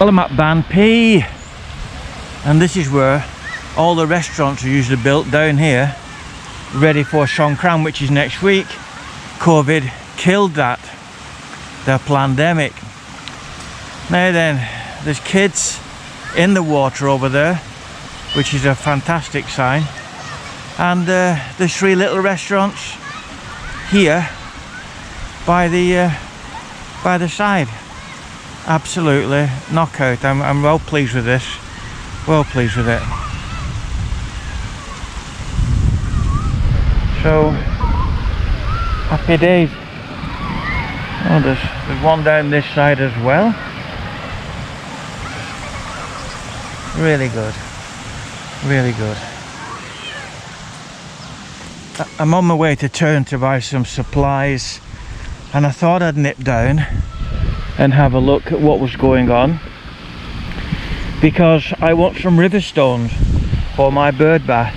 Well, I'm at Ban Pi, and this is where all the restaurants are usually built down here, ready for Songkran, which is next week. COVID killed that, the pandemic. Now then, there's kids in the water over there, which is a fantastic sign. And there's 3 little restaurants here by the side. Absolutely knockout. I'm well pleased with this. Well pleased with it. So happy days. Oh, there's one down this side as well. Really good. Really good. I'm on my way to town to buy some supplies, and I thought I'd nip down and have a look at what was going on, because I want some river stones for my bird bath,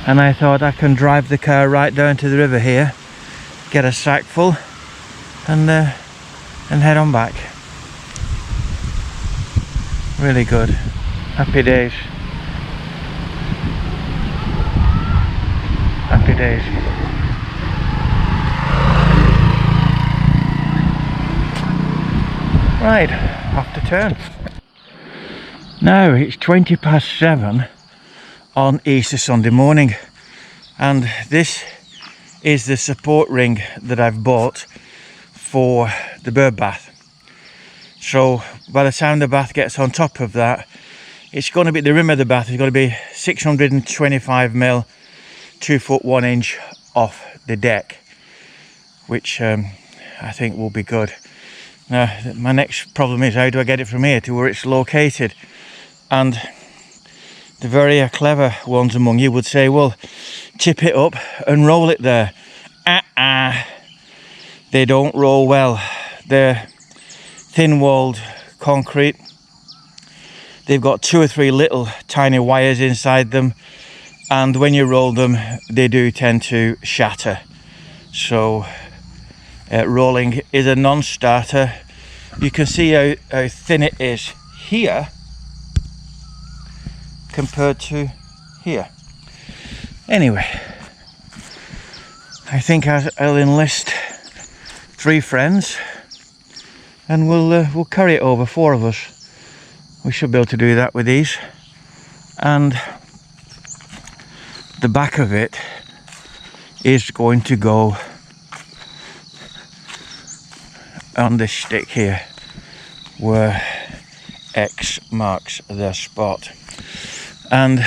and I thought I can drive the car right down to the river here, get a sack full, and head on back. Really good. Happy days. Happy days. Right, off to turn. Now it's 7:20 on Easter Sunday morning, and this is the support ring that I've bought for the bird bath. So by the time the bath gets on top of that, it's going to be, the rim of the bath is going to be 625mm, 2 foot 1 inch off the deck, which I think will be good. Now my next problem is, how do I get it from here to where it's located? And the very clever ones among you would say, well, chip it up and roll it there. They don't roll well. They're thin-walled concrete. They've got 2 or 3 little tiny wires inside them, and when you roll them, they do tend to shatter. So rolling is a non-starter. You can see how thin it is here compared to here. Anyway, I think I'll enlist 3 friends, and we'll carry it over, 4 of us. We should be able to do that with these. And the back of it is going to go on this stick here, where X marks the spot. And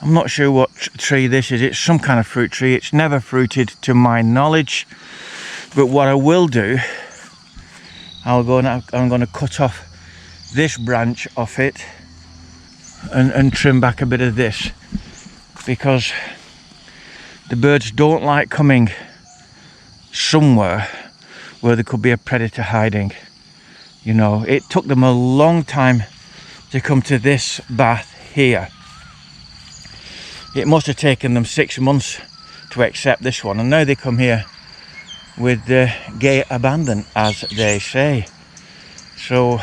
I'm not sure what tree this is. It's some kind of fruit tree. It's never fruited to my knowledge. But what I will do, I'm going to cut off this branch off it and trim back a bit of this, because the birds don't like coming somewhere where there could be a predator hiding. You know, it took them a long time to come to this bath here. It must have taken them 6 months to accept this one, and now they come here with gay abandon, as they say. So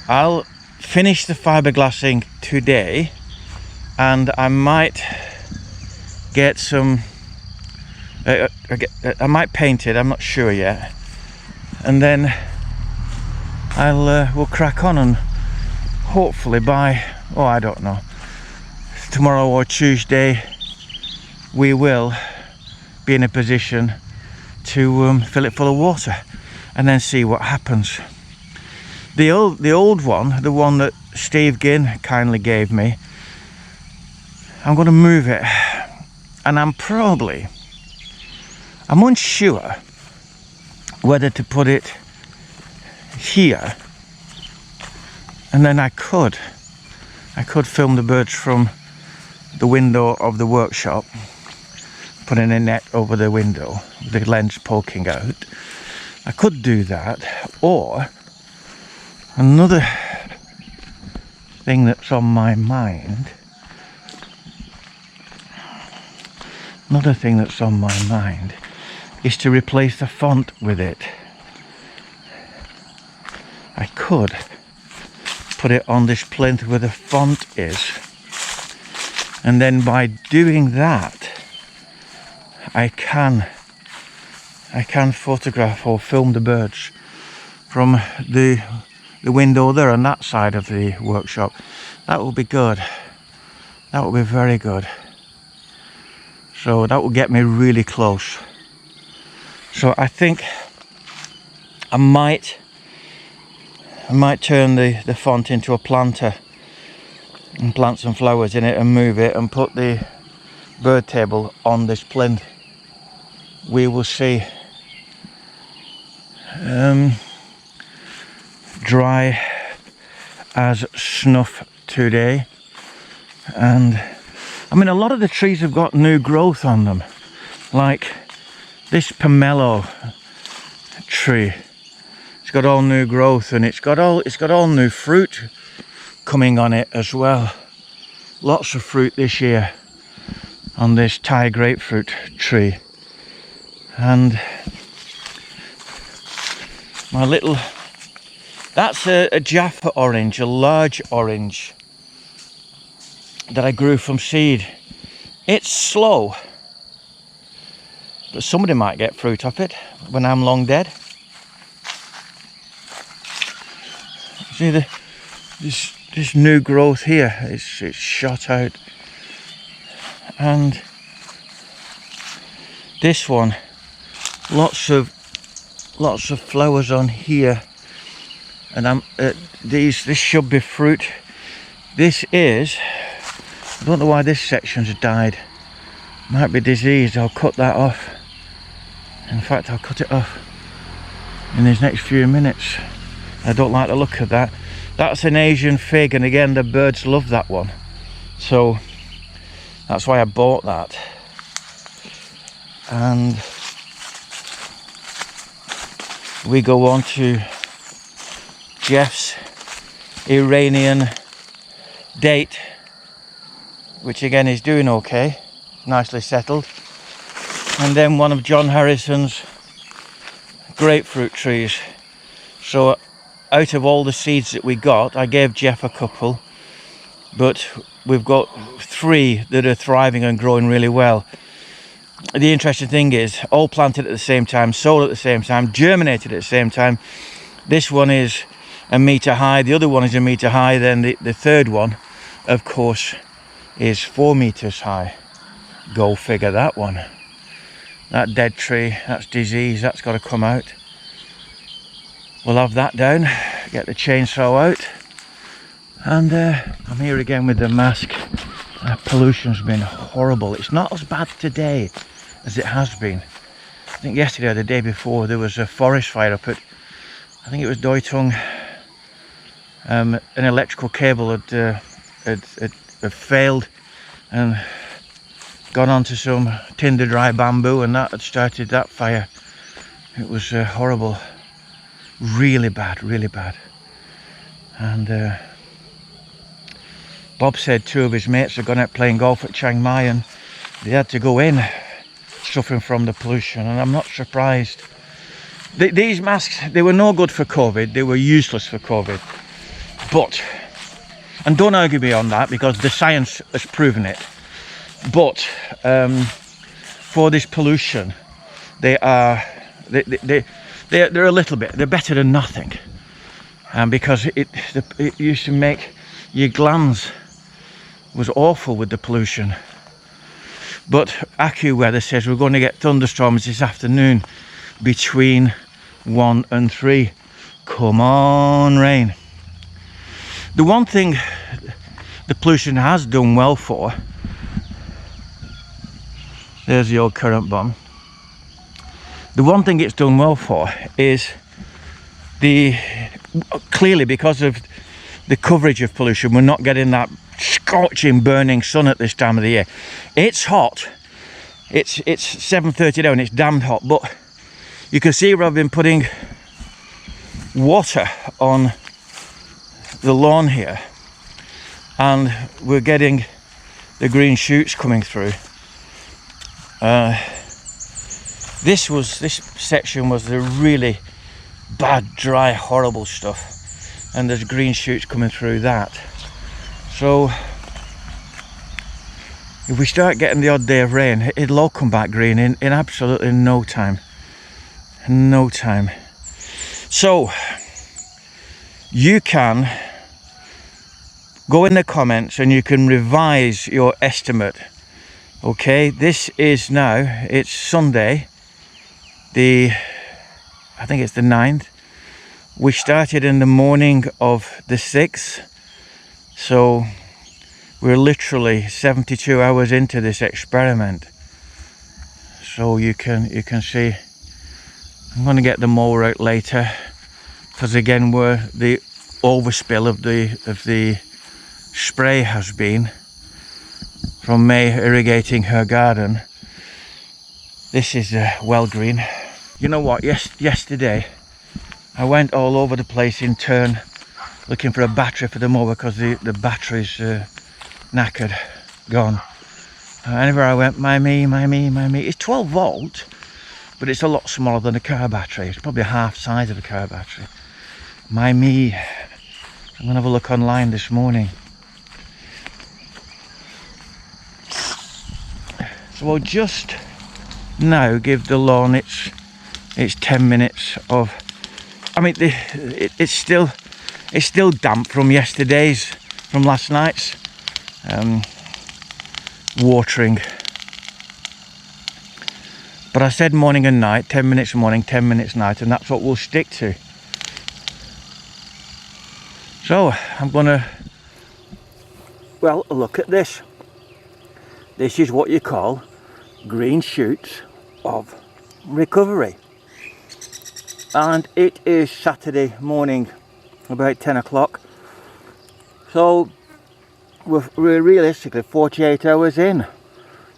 I'll finish the fiberglassing today, and I might get some I might paint it, I'm not sure yet, and then we'll crack on, and hopefully by, oh, I don't know, tomorrow or Tuesday we will be in a position to fill it full of water and then see what happens. The old one, the one that Steve Ginn kindly gave me, I'm going to move it, and I'm unsure whether to put it here, and then I could film the birds from the window of the workshop, putting a net over the window, the lens poking out. I could do that, or another thing that's on my mind, is to replace the font with it. I could put it on this plinth where the font is, and then by doing that I can photograph or film the birds from the window there on that side of the workshop. That will be good. That will be very good. So that will get me really close. So I think I might turn the font into a planter and plant some flowers in it and move it and put the bird table on this plinth. We will see. Dry as snuff today, and I mean a lot of the trees have got new growth on them, like this pomelo tree. It's got all new growth, and it's got all new fruit coming on it as well. Lots of fruit this year on this Thai grapefruit tree. And my little, that's a Jaffa orange, a large orange that I grew from seed. It's slow, but somebody might get fruit off it when I'm long dead. See this new growth here, it's shot out. And this one, lots of flowers on here, and this should be fruit. This is, I don't know why this section's died. Might be diseased. I'll cut that off. In fact, I'll cut it off in these next few minutes. I don't like the look of that. That's an Asian fig, and again the birds love that one, so that's why I bought that. And we go on to Jeff's Iranian date, which again is doing okay, nicely settled. And then one of John Harrison's grapefruit trees. So out of all the seeds that we got, I gave Jeff a couple, but we've got 3 that are thriving and growing really well. The interesting thing is, all planted at the same time, sold at the same time, germinated at the same time. This one is a metre high, the other one is a metre high, then the third one, of course, is 4 meters high. Go figure that one. That dead tree, that's disease, that's got to come out. We'll have that down, get the chainsaw out, and I'm here again with the mask. Pollution's been horrible. It's not as bad today as it has been. I think yesterday or the day before there was a forest fire up at, I think it was Doi Tung. An electrical cable had failed and gone onto some tinder dry bamboo, and that had started that fire. It was horrible, really bad, really bad. And Bob said 2 of his mates had gone out playing golf at Chiang Mai and they had to go in suffering from the pollution, and I'm not surprised. These masks, they were no good for COVID, they were useless for COVID. But, and don't argue me on that because the science has proven it, but for this pollution, they're a little bit, they're better than nothing. Because it used to make your glands was awful with the pollution. But AccuWeather says we're going to get thunderstorms this afternoon between 1 and 3. Come on, rain. The one thing the pollution has done well for, there's the old current bomb. The one thing it's done well for is clearly because of the coverage of pollution, we're not getting that scorching burning sun at this time of the year. It's hot, it's 7:30 now and it's damned hot, but you can see where I've been putting water on the lawn here, and we're getting the green shoots coming through. This section was the really bad, dry, horrible stuff. and there's green shoots coming through that. So if we start getting the odd day of rain, it'll all come back green in absolutely no time. No time. So you can go in the comments and you can revise your estimate. Okay, this is now, it's Sunday, I think it's the 9th. We started in the morning of the 6th, so we're literally 72 hours into this experiment. So you can see, I'm going to get the mower out later, because again where the overspill of the spray has been from May irrigating her garden. This is well green. You know what, yesterday I went all over the place in turn looking for a battery for the mower, because the battery's knackered, gone. Anywhere I went, my me. It's 12 volt, but it's a lot smaller than a car battery. It's probably half size of a car battery. My me. I'm gonna have a look online this morning. So I'll just now give the lawn its 10 minutes of, I mean, it's still damp from yesterday's, from last night's watering. But I said morning and night, 10 minutes morning, 10 minutes night, and that's what we'll stick to. So I'm gonna, well, look at this. This is what you call green shoots of recovery. And it is Saturday morning, about 10 o'clock. So we're realistically 48 hours in,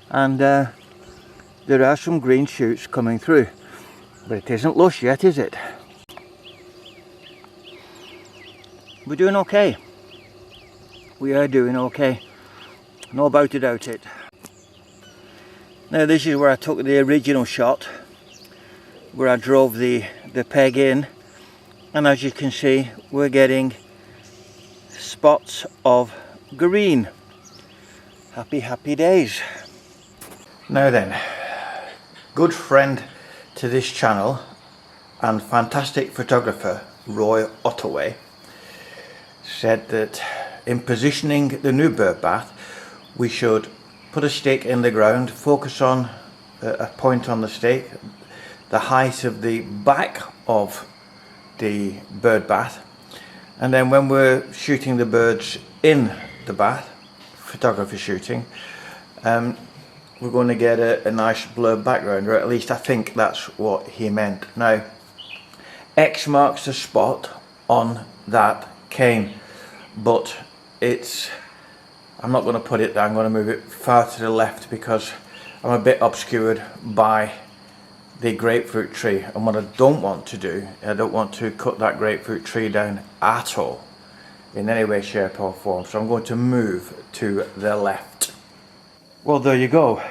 and there are some green shoots coming through, but it isn't lush yet, is it? We're doing okay. We are doing okay. No doubt it. Now this is where I took the original shot, where I drove the peg in, and as you can see we're getting spots of green. Happy days. Now then, good friend to this channel and fantastic photographer Roy Ottaway said that in positioning the new bird bath we should put a stake in the ground, focus on a point on the stake, the height of the back of the bird bath, and then when we're shooting the birds in the bath, photography shooting, we're going to get a nice blurred background, or at least I think that's what he meant. Now X marks the spot on that cane, but I'm not going to put it there, I'm going to move it far to the left because I'm a bit obscured by the grapefruit tree, and what I don't want to do, I don't want to cut that grapefruit tree down at all in any way, shape or form, so I'm going to move to the left. Well, there you go,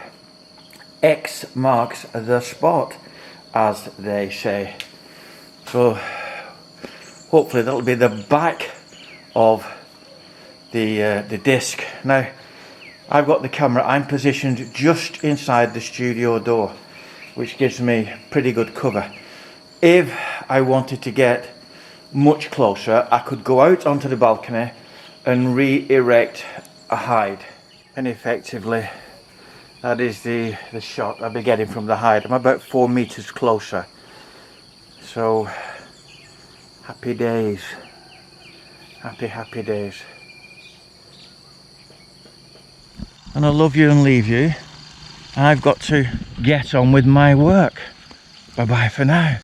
X marks the spot, as they say. So hopefully that'll be the back of the disc. Now I've got the camera, I'm positioned just inside the studio door, which gives me pretty good cover. If I wanted to get much closer, I could go out onto the balcony and re-erect a hide, and effectively that is the shot I'll be getting from the hide. I'm about 4 meters closer. So happy days, happy days. And I love you and leave you. I've got to get on with my work. Bye bye for now.